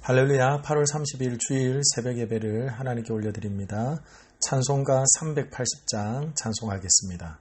할렐루야. 8월 30일 주일 새벽 예배를 하나님께 올려드립니다. 찬송가 380장 찬송하겠습니다.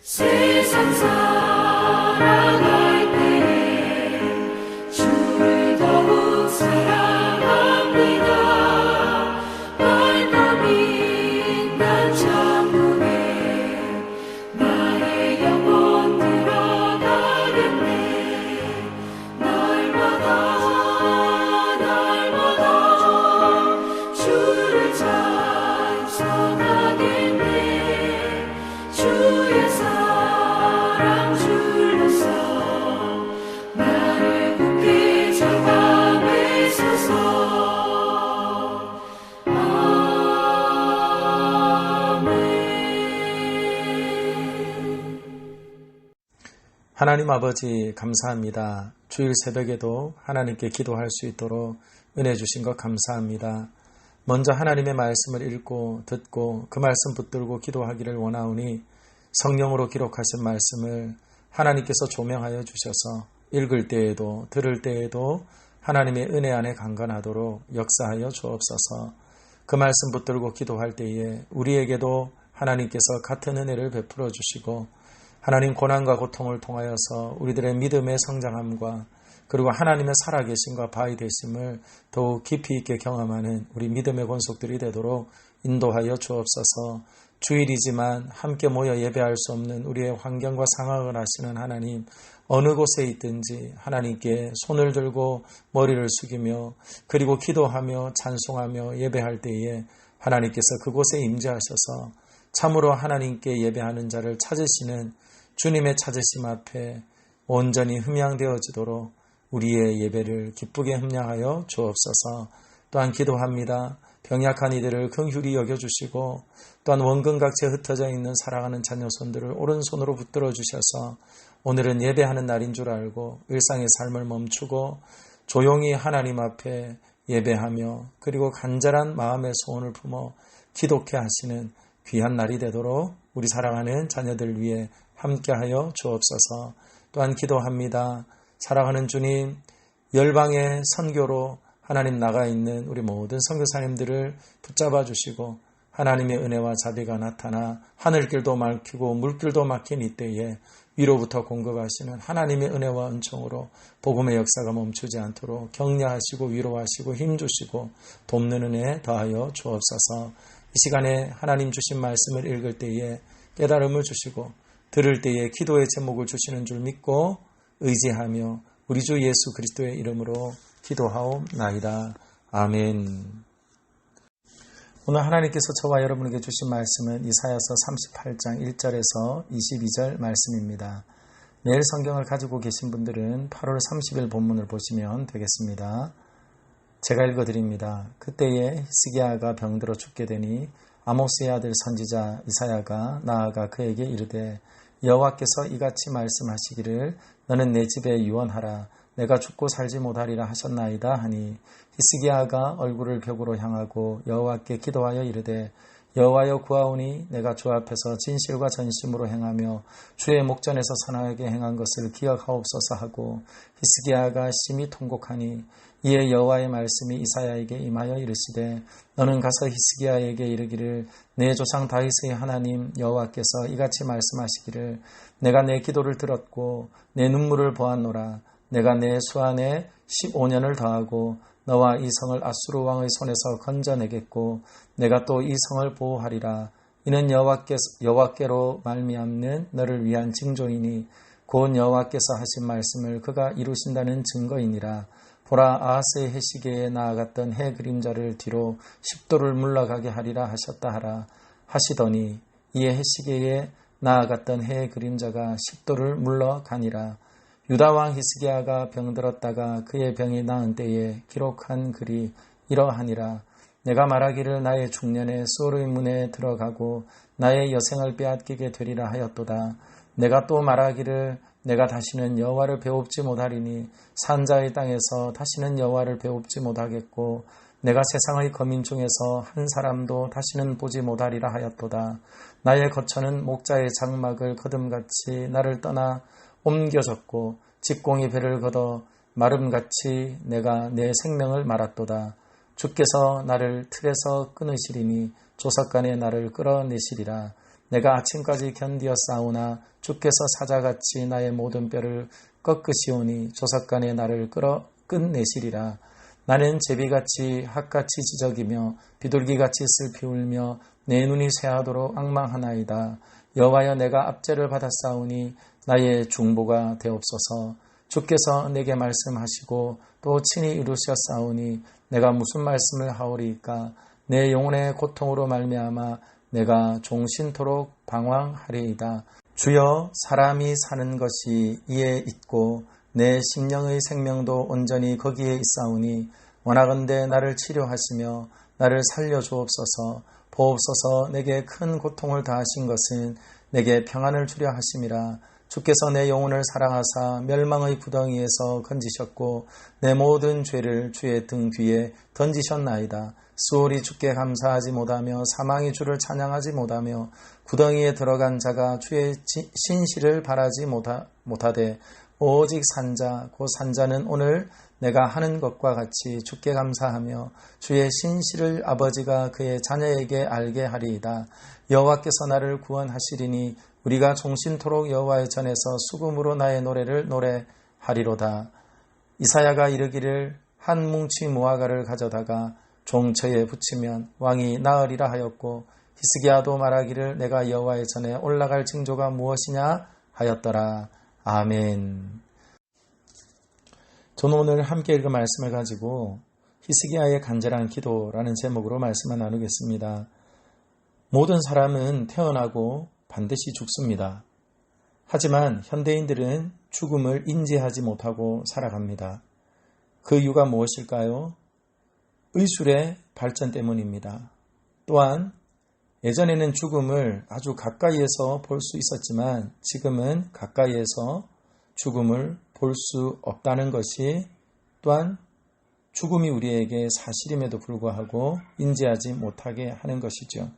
세상 살아갈 때 주를 더욱 사랑합니다. 발걸음 난 천국에 나의 영혼 들어가겠네. 날마다 주를 찬송하겠네. 주의 사랑 줄로서 나를 굳게 잡아매소서. 하나님 아버지 감사합니다. 주일 새벽에도 하나님께 기도할 수 있도록 은혜 주신 것 감사합니다. 먼저 하나님의 말씀을 읽고 듣고 그 말씀 붙들고 기도하기를 원하오니 성령으로 기록하신 말씀을 하나님께서 조명하여 주셔서 읽을 때에도 들을 때에도 하나님의 은혜 안에 강건하도록 역사하여 주옵소서. 그 말씀 붙들고 기도할 때에 우리에게도 하나님께서 같은 은혜를 베풀어 주시고 하나님 고난과 고통을 통하여서 우리들의 믿음의 성장함과 그리고 하나님의 살아계심과 바위 되심을 더욱 깊이 있게 경험하는 우리 믿음의 권속들이 되도록 인도하여 주옵소서. 주일이지만 함께 모여 예배할 수 없는 우리의 환경과 상황을 아시는 하나님, 어느 곳에 있든지 하나님께 손을 들고 머리를 숙이며 그리고 기도하며 찬송하며 예배할 때에 하나님께서 그곳에 임재하셔서 참으로 하나님께 예배하는 자를 찾으시는 주님의 찾으심 앞에 온전히 흠양되어지도록 우리의 예배를 기쁘게 흠양하여 주옵소서. 또한 기도합니다. 병약한 이들을 긍휼히 여겨주시고 또한 원근각지에 흩어져 있는 사랑하는 자녀손들을 오른손으로 붙들어 주셔서 오늘은 예배하는 날인 줄 알고 일상의 삶을 멈추고 조용히 하나님 앞에 예배하며 그리고 간절한 마음의 소원을 품어 기독해 하시는 귀한 날이 되도록 우리 사랑하는 자녀들 위해 함께하여 주옵소서. 또한 기도합니다. 사랑하는 주님, 열방의 선교로 하나님 나가 있는 우리 모든 선교사님들을 붙잡아 주시고 하나님의 은혜와 자비가 나타나 하늘길도 막히고 물길도 막힌 이때에 위로부터 공급하시는 하나님의 은혜와 은총으로 복음의 역사가 멈추지 않도록 격려하시고 위로하시고 힘주시고 돕는 은혜 더하여 주옵소서. 이 시간에 하나님 주신 말씀을 읽을 때에 깨달음을 주시고 들을 때에 기도의 제목을 주시는 줄 믿고 의지하며 우리 주 예수 그리스도의 이름으로 기도하옵나이다. 아멘. 오늘 하나님께서 저와 여러분에게 주신 말씀은 이사야서 38장 1절에서 22절 말씀입니다. 내일 성경을 가지고 계신 분들은 8월 30일 본문을 보시면 되겠습니다. 제가 읽어드립니다. 그때에 히스기야가 병들어 죽게 되니 아모스의 아들 선지자 이사야가 나아가 그에게 이르되 여호와께서 이같이 말씀하시기를 너는 내 집에 유언하라. 내가 죽고 살지 못하리라 하셨나이다 하니 히스기야가 얼굴을 벽으로 향하고 여호와께 기도하여 이르되 여호와여 구하오니 내가 주 앞에서 진실과 전심으로 행하며 주의 목전에서 선하게 행한 것을 기억하옵소서 하고 히스기야가 심히 통곡하니 이에 여호와의 말씀이 이사야에게 임하여 이르시되 너는 가서 히스기야에게 이르기를 내 조상 다윗의 하나님 여호와께서 이같이 말씀하시기를 내가 내 기도를 들었고 내 눈물을 보았노라. 내가 내 수안에 15년을 더하고 너와 이 성을 아수르 왕의 손에서 건져내겠고 내가 또 이 성을 보호하리라. 이는 여호와께로 말미암는 너를 위한 징조이니 곧 여호와께서 하신 말씀을 그가 이루신다는 증거이니라. 보라 아하스의 해시계에 나아갔던 해 그림자를 뒤로 10도를 물러가게 하리라 하셨다 하라 하시더니 이에 해시계에 나아갔던 해 그림자가 10도를 물러가니라. 유다왕 히스기야가 병들었다가 그의 병이 나은 때에 기록한 글이 이러하니라. 내가 말하기를 나의 중년에 소르의 문에 들어가고 나의 여생을 빼앗기게 되리라 하였도다. 내가 또 말하기를 내가 다시는 여호와를 배웁지 못하리니 산자의 땅에서 다시는 여호와를 배웁지 못하겠고 내가 세상의 거민 중에서 한 사람도 다시는 보지 못하리라 하였도다. 나의 거처는 목자의 장막을 거둠같이 나를 떠나 옮겨졌고 직공이 배를 걷어 마름같이 내가 내 생명을 말았도다. 주께서 나를 틀에서 끊으시리니 조석간에 나를 끌어내시리라. 내가 아침까지 견디어 싸우나 주께서 사자같이 나의 모든 뼈를 꺾으시오니 조석간에 나를 끝내시리라. 나는 제비같이 학같이 지적이며 비둘기같이 슬피 울며 내 눈이 쇠하도록 앙망하나이다. 여호와여 내가 압제를 받았사오니 나의 중보가 되옵소서. 주께서 내게 말씀하시고 또 친히 이루셨사오니 내가 무슨 말씀을 하오리이까. 내 영혼의 고통으로 말미암아 내가 종신토록 방황하리이다. 주여 사람이 사는 것이 이에 있고 내 심령의 생명도 온전히 거기에 있사오니 원하건대 나를 치료하시며 나를 살려주옵소서. 보옵소서. 내게 큰 고통을 다하신 것은 내게 평안을 주려 하심이라. 주께서 내 영혼을 사랑하사 멸망의 구덩이에서 건지셨고 내 모든 죄를 주의 등 뒤에 던지셨나이다. 수월이 주께 감사하지 못하며 사망이 주를 찬양하지 못하며 구덩이에 들어간 자가 주의 신실을 바라지 못하되 오직 산자 곧 산자는 오늘 내가 하는 것과 같이 주께 감사하며 주의 신실을 아버지가 그의 자녀에게 알게 하리이다. 여호와께서 나를 구원하시리니 우리가 종신토록 여호와의 전에서 수금으로 나의 노래를 노래하리로다. 이사야가 이르기를 한 뭉치 무화과를 가져다가 종처에 붙이면 왕이 나으리라 하였고 히스기야도 말하기를 내가 여호와의 전에 올라갈 징조가 무엇이냐 하였더라. 아멘. 저는 오늘 함께 읽은 말씀을 가지고 히스기야의 간절한 기도라는 제목으로 말씀을 나누겠습니다. 모든 사람은 태어나고 반드시 죽습니다. 하지만 현대인들은 죽음을 인지하지 못하고 살아갑니다. 그 이유가 무엇일까요? 의술의 발전 때문입니다. 또한 예전에는 죽음을 아주 가까이에서 볼 수 있었지만 지금은 가까이에서 죽음을 볼 수 없다는 것이 또한 죽음이 우리에게 사실임에도 불구하고 인지하지 못하게 하는 것이죠.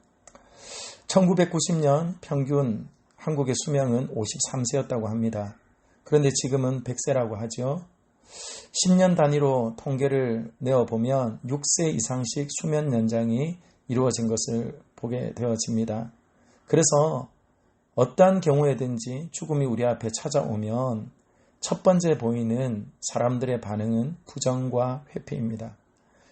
1990년 평균 한국의 수명은 53세였다고 합니다. 그런데 지금은 100세라고 하죠. 10년 단위로 통계를 내어보면 6세 이상씩 수면 연장이 이루어진 것을 보게 되어집니다. 그래서 어떠한 경우에든지 죽음이 우리 앞에 찾아오면 첫 번째 보이는 사람들의 반응은 부정과 회피입니다.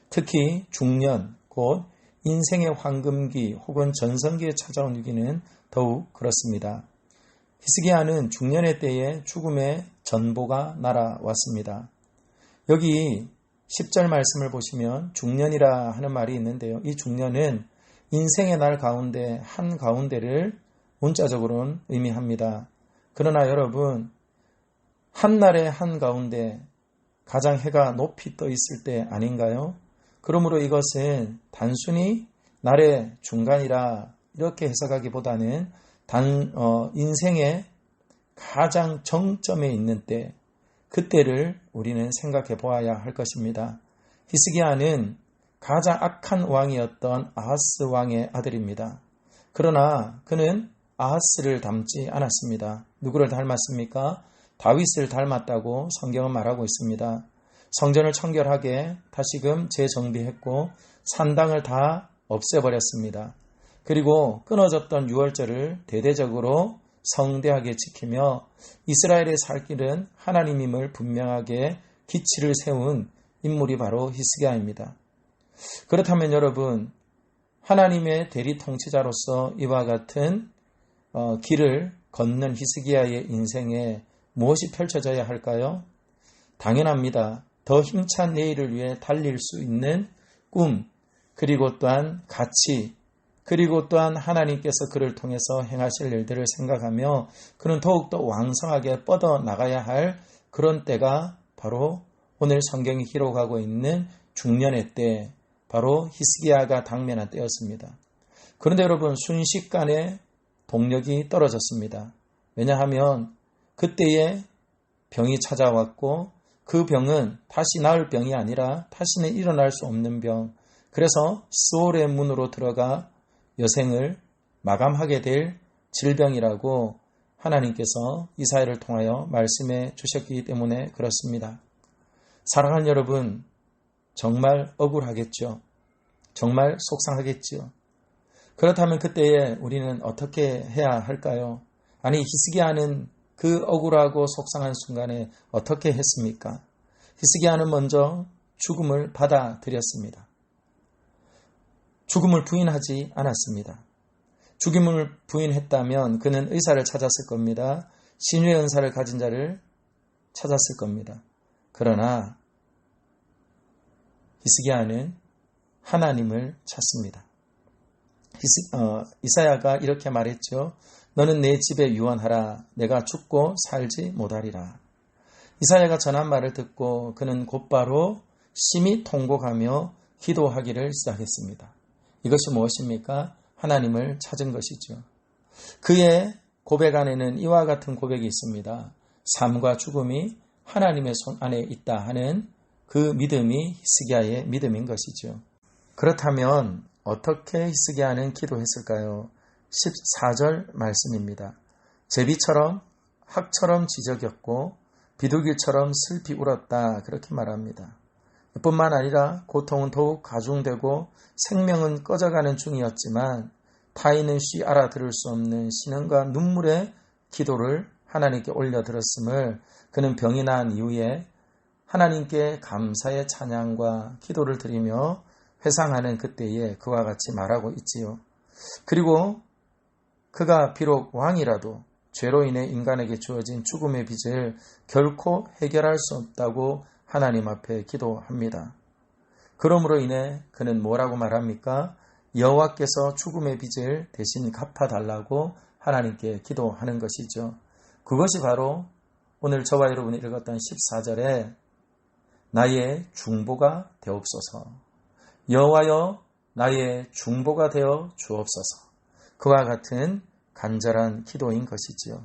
특히 중년, 곧 인생의 황금기 혹은 전성기에 찾아온 위기는 더욱 그렇습니다. 히스기야는 중년의 때에 죽음의 전보가 날아왔습니다. 여기 10절 말씀을 보시면 중년이라 하는 말이 있는데요. 이 중년은 인생의 날 가운데 한 가운데를 문자적으로는 의미합니다. 그러나 여러분, 한날의 한 가운데 가장 해가 높이 떠 있을 때 아닌가요? 그러므로 이것은 단순히 날의 중간이라 이렇게 해석하기보다는 인생의 가장 정점에 있는 때, 그때를 우리는 생각해 보아야 할 것입니다. 히스기야는 가장 악한 왕이었던 아하스 왕의 아들입니다. 그러나 그는 아하스를 닮지 않았습니다. 누구를 닮았습니까? 다윗을 닮았다고 성경은 말하고 있습니다. 성전을 청결하게 다시금 재정비했고 산당을 다 없애버렸습니다. 그리고 끊어졌던 유월절을 대대적으로 성대하게 지키며 이스라엘의 살 길은 하나님임을 분명하게 기치를 세운 인물이 바로 히스기야입니다. 그렇다면 여러분, 하나님의 대리 통치자로서 이와 같은 길을 걷는 히스기야의 인생에 무엇이 펼쳐져야 할까요? 당연합니다. 더 힘찬 내일을 위해 달릴 수 있는 꿈, 그리고 또한 가치, 그리고 또한 하나님께서 그를 통해서 행하실 일들을 생각하며 그는 더욱더 왕성하게 뻗어나가야 할 그런 때가 바로 오늘 성경이 기록하고 있는 중년의 때, 바로 히스기야가 당면한 때였습니다. 그런데 여러분, 순식간에 동력이 떨어졌습니다. 왜냐하면 그때에 병이 찾아왔고 그 병은 다시 나을 병이 아니라 다시는 일어날 수 없는 병, 그래서 스올의 문으로 들어가 여생을 마감하게 될 질병이라고 하나님께서 이사야를 통하여 말씀해 주셨기 때문에 그렇습니다. 사랑하는 여러분, 정말 억울하겠죠. 정말 속상하겠죠. 그렇다면 그때에 우리는 어떻게 해야 할까요? 아니, 히스기야는 그 억울하고 속상한 순간에 어떻게 했습니까? 히스기야는 먼저 죽음을 받아들였습니다. 죽음을 부인하지 않았습니다. 죽음을 부인했다면 그는 의사를 찾았을 겁니다. 신유의 은사를 가진 자를 찾았을 겁니다. 그러나 히스기야는 하나님을 찾습니다. 이사야가 이렇게 말했죠. 너는 내 집에 유언하라. 내가 죽고 살지 못하리라. 이사야가 전한 말을 듣고 그는 곧바로 심히 통곡하며 기도하기를 시작했습니다. 이것이 무엇입니까? 하나님을 찾은 것이죠. 그의 고백 안에는 이와 같은 고백이 있습니다. 삶과 죽음이 하나님의 손 안에 있다 하는 그 믿음이 히스기야의 믿음인 것이죠. 그렇다면 어떻게 히스기야는 기도했을까요? 14절 말씀입니다. 제비처럼 학처럼 지저귀었고 비둘기처럼 슬피 울었다, 그렇게 말합니다. 뿐만 아니라 고통은 더욱 가중되고 생명은 꺼져가는 중이었지만 타인은 쉬 알아들을 수 없는 신음과 눈물의 기도를 하나님께 올려드렸음을 그는 병이 난 이후에 하나님께 감사의 찬양과 기도를 드리며 회상하는 그때에 그와 같이 말하고 있지요. 그리고 그가 비록 왕이라도 죄로 인해 인간에게 주어진 죽음의 빚을 결코 해결할 수 없다고 하나님 앞에 기도합니다. 그러므로 인해 그는 뭐라고 말합니까? 여호와께서 죽음의 빚을 대신 갚아달라고 하나님께 기도하는 것이죠. 그것이 바로 오늘 저와 여러분이 읽었던 14절에 나의 중보가 되옵소서, 여호와여 나의 중보가 되어 주옵소서, 그와 같은 간절한 기도인 것이지요.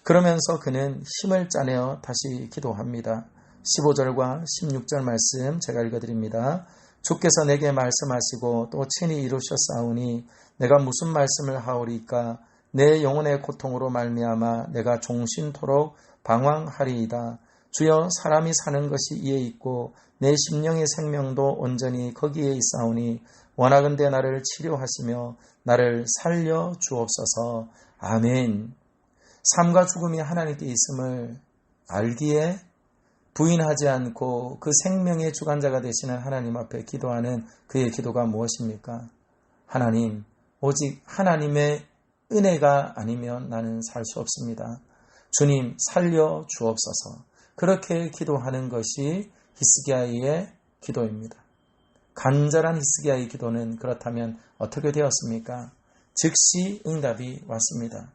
그러면서 그는 힘을 짜내어 다시 기도합니다. 15절과 16절 말씀 제가 읽어드립니다. 주께서 내게 말씀하시고 또 친히 이루셨사오니 내가 무슨 말씀을 하오리까? 내 영혼의 고통으로 말미암아 내가 종신토록 방황하리이다. 주여, 사람이 사는 것이 이에 있고 내 심령의 생명도 온전히 거기에 있사오니 원하건대 나를 치료하시며 나를 살려 주옵소서. 아멘. 삶과 죽음이 하나님께 있음을 알기에 부인하지 않고 그 생명의 주관자가 되시는 하나님 앞에 기도하는 그의 기도가 무엇입니까? 하나님, 오직 하나님의 은혜가 아니면 나는 살 수 없습니다. 주님, 살려 주옵소서. 그렇게 기도하는 것이 히스기야의 기도입니다. 간절한 히스기야의 기도는 그렇다면 어떻게 되었습니까? 즉시 응답이 왔습니다.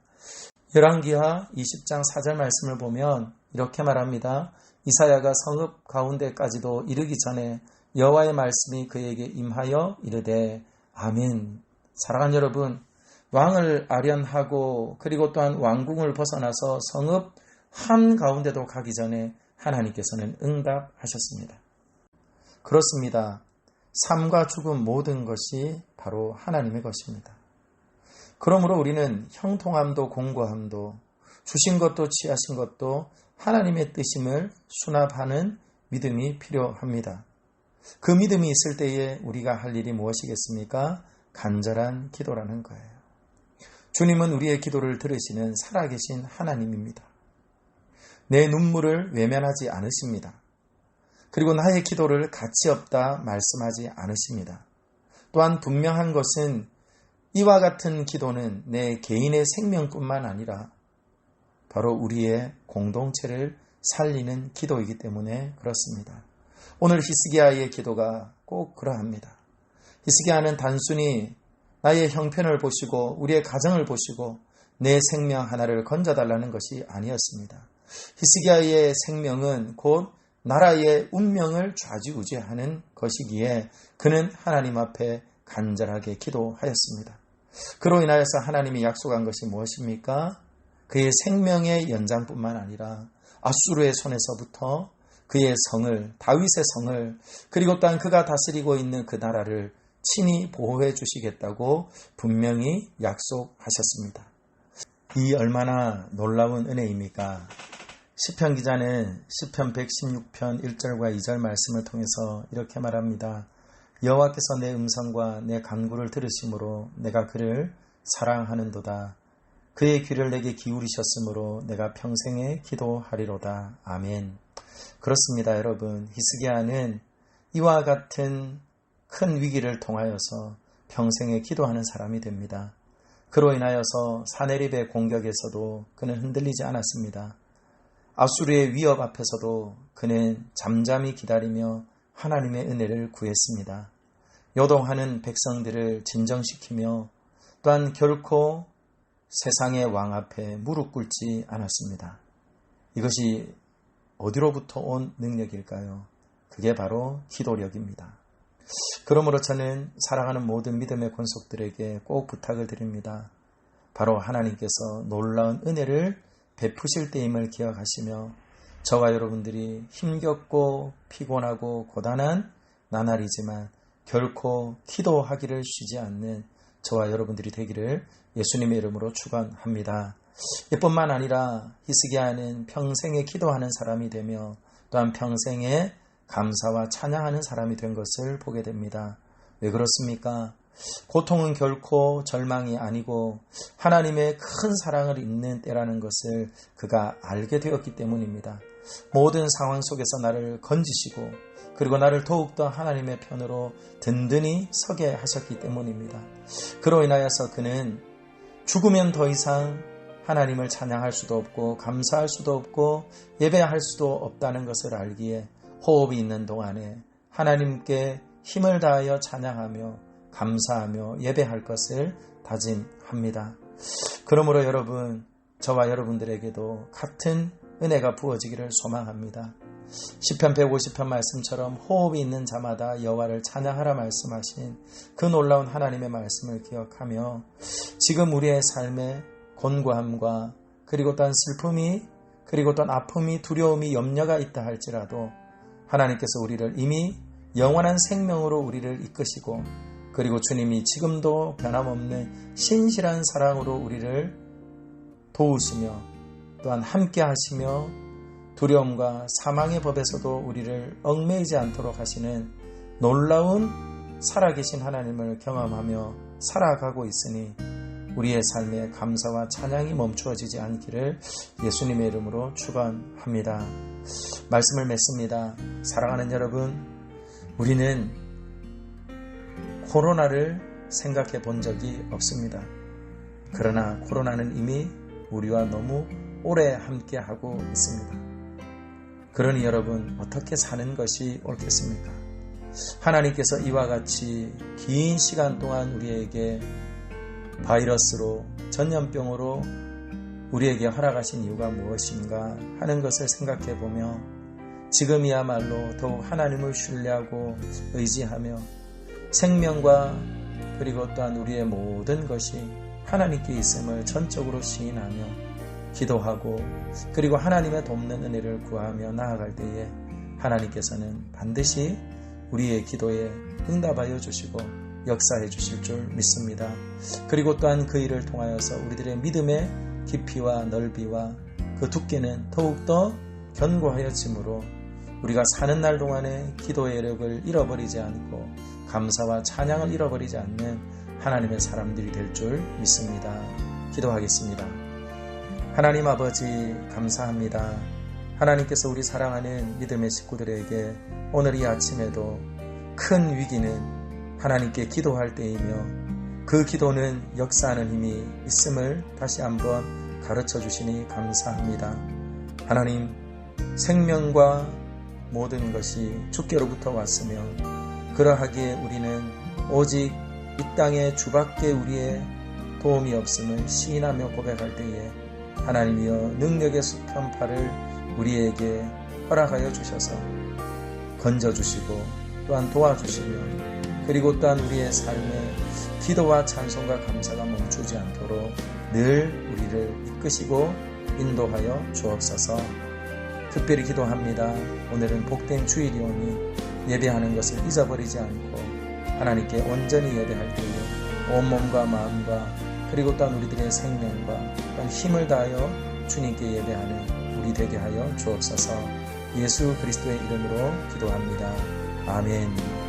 열왕기하 20장 4절 말씀을 보면 이렇게 말합니다. 이사야가 성읍 가운데까지도 이르기 전에 여호와의 말씀이 그에게 임하여 이르되 아멘. 사랑하는 여러분, 왕을 아련하고 그리고 또한 왕궁을 벗어나서 성읍 한가운데도 가기 전에 하나님께서는 응답하셨습니다. 그렇습니다. 삶과 죽음 모든 것이 바로 하나님의 것입니다. 그러므로 우리는 형통함도 공고함도 주신 것도 취하신 것도 하나님의 뜻임을 수납하는 믿음이 필요합니다. 그 믿음이 있을 때에 우리가 할 일이 무엇이겠습니까? 간절한 기도라는 거예요. 주님은 우리의 기도를 들으시는 살아계신 하나님입니다. 내 눈물을 외면하지 않으십니다. 그리고 나의 기도를 가치없다 말씀하지 않으십니다. 또한 분명한 것은 이와 같은 기도는 내 개인의 생명뿐만 아니라 바로 우리의 공동체를 살리는 기도이기 때문에 그렇습니다. 오늘 히스기야의 기도가 꼭 그러합니다. 히스기야는 단순히 나의 형편을 보시고 우리의 가정을 보시고 내 생명 하나를 건져달라는 것이 아니었습니다. 히스기야의 생명은 곧 나라의 운명을 좌지우지하는 것이기에 그는 하나님 앞에 간절하게 기도하였습니다. 그로 인하여서 하나님이 약속한 것이 무엇입니까? 그의 생명의 연장뿐만 아니라 아수르의 손에서부터 그의 성을, 다윗의 성을, 그리고 또한 그가 다스리고 있는 그 나라를 친히 보호해 주시겠다고 분명히 약속하셨습니다. 이 얼마나 놀라운 은혜입니까? 시편 기자는 시편 116편 1절과 2절 말씀을 통해서 이렇게 말합니다. 여호와께서 내 음성과 내 간구를 들으심으로 내가 그를 사랑하는도다. 그의 귀를 내게 기울이셨으므로 내가 평생에 기도하리로다. 아멘. 그렇습니다, 여러분. 히스기야는 이와 같은 큰 위기를 통하여서 평생에 기도하는 사람이 됩니다. 그로 인하여서 사네립의 공격에서도 그는 흔들리지 않았습니다. 아수르의 위협 앞에서도 그는 잠잠히 기다리며 하나님의 은혜를 구했습니다. 요동하는 백성들을 진정시키며 또한 결코 세상의 왕 앞에 무릎 꿇지 않았습니다. 이것이 어디로부터 온 능력일까요? 그게 바로 기도력입니다. 그러므로 저는 사랑하는 모든 믿음의 권속들에게 꼭 부탁을 드립니다. 바로 하나님께서 놀라운 은혜를 베푸실 때임을 기억하시며 저와 여러분들이 힘겹고 피곤하고 고단한 나날이지만 결코 기도하기를 쉬지 않는 저와 여러분들이 되기를 예수님의 이름으로 축원합니다. 이뿐만 아니라 히스기야는 평생에 기도하는 사람이 되며 또한 평생에 감사와 찬양하는 사람이 된 것을 보게 됩니다. 왜 그렇습니까? 고통은 결코 절망이 아니고 하나님의 큰 사랑을 잊는 때라는 것을 그가 알게 되었기 때문입니다. 모든 상황 속에서 나를 건지시고 그리고 나를 더욱더 하나님의 편으로 든든히 서게 하셨기 때문입니다. 그로 인하여서 그는 죽으면 더 이상 하나님을 찬양할 수도 없고 감사할 수도 없고 예배할 수도 없다는 것을 알기에 호흡이 있는 동안에 하나님께 힘을 다하여 찬양하며 감사하며 예배할 것을 다짐합니다. 그러므로 여러분, 저와 여러분들에게도 같은 은혜가 부어지기를 소망합니다. 시편 150편 말씀처럼 호흡이 있는 자마다 여호와를 찬양하라 말씀하신 그 놀라운 하나님의 말씀을 기억하며 지금 우리의 삶에 곤고함과 그리고 또한 슬픔이 그리고 또한 아픔이 두려움이 염려가 있다 할지라도 하나님께서 우리를 이미 영원한 생명으로 우리를 이끄시고 그리고 주님이 지금도 변함없는 신실한 사랑으로 우리를 도우시며 또한 함께 하시며 두려움과 사망의 법에서도 우리를 얽매이지 않도록 하시는 놀라운 살아계신 하나님을 경험하며 살아가고 있으니 우리의 삶에 감사와 찬양이 멈추어지지 않기를 예수님의 이름으로 축원합니다. 말씀을 맺습니다. 사랑하는 여러분, 우리는 코로나를 생각해 본 적이 없습니다. 그러나 코로나는 이미 우리와 너무 오래 함께하고 있습니다. 그러니 여러분, 어떻게 사는 것이 옳겠습니까? 하나님께서 이와 같이 긴 시간 동안 우리에게 바이러스로 전염병으로 우리에게 허락하신 이유가 무엇인가 하는 것을 생각해 보며 지금이야말로 더욱 하나님을 신뢰하고 의지하며 생명과 그리고 또한 우리의 모든 것이 하나님께 있음을 전적으로 시인하며 기도하고 그리고 하나님의 돕는 은혜를 구하며 나아갈 때에 하나님께서는 반드시 우리의 기도에 응답하여 주시고 역사해 주실 줄 믿습니다. 그리고 또한 그 일을 통하여서 우리들의 믿음의 깊이와 넓이와 그 두께는 더욱더 견고하여지므로 우리가 사는 날 동안에 기도의 여력을 잃어버리지 않고 감사와 찬양을 잃어버리지 않는 하나님의 사람들이 될 줄 믿습니다. 기도하겠습니다. 하나님 아버지 감사합니다. 하나님께서 우리 사랑하는 믿음의 식구들에게 오늘 이 아침에도 큰 위기는 하나님께 기도할 때이며 그 기도는 역사하는 힘이 있음을 다시 한번 가르쳐 주시니 감사합니다. 하나님, 생명과 모든 것이 주께로부터 왔으며 그러하기에 우리는 오직 이 땅의 주밖에 우리의 도움이 없음을 시인하며 고백할 때에 하나님이여 능력의 숱한 팔을 우리에게 허락하여 주셔서 건져주시고 또한 도와주시며 그리고 또한 우리의 삶에 기도와 찬송과 감사가 멈추지 않도록 늘 우리를 이끄시고 인도하여 주옵소서. 특별히 기도합니다. 오늘은 복된 주일이오니 예배하는 것을 잊어버리지 않고 하나님께 온전히 예배할 때에 온몸과 마음과 그리고 또한 우리들의 생명과 또한 힘을 다하여 주님께 예배하는 우리 되게 하여 주옵소서. 예수 그리스도의 이름으로 기도합니다. 아멘.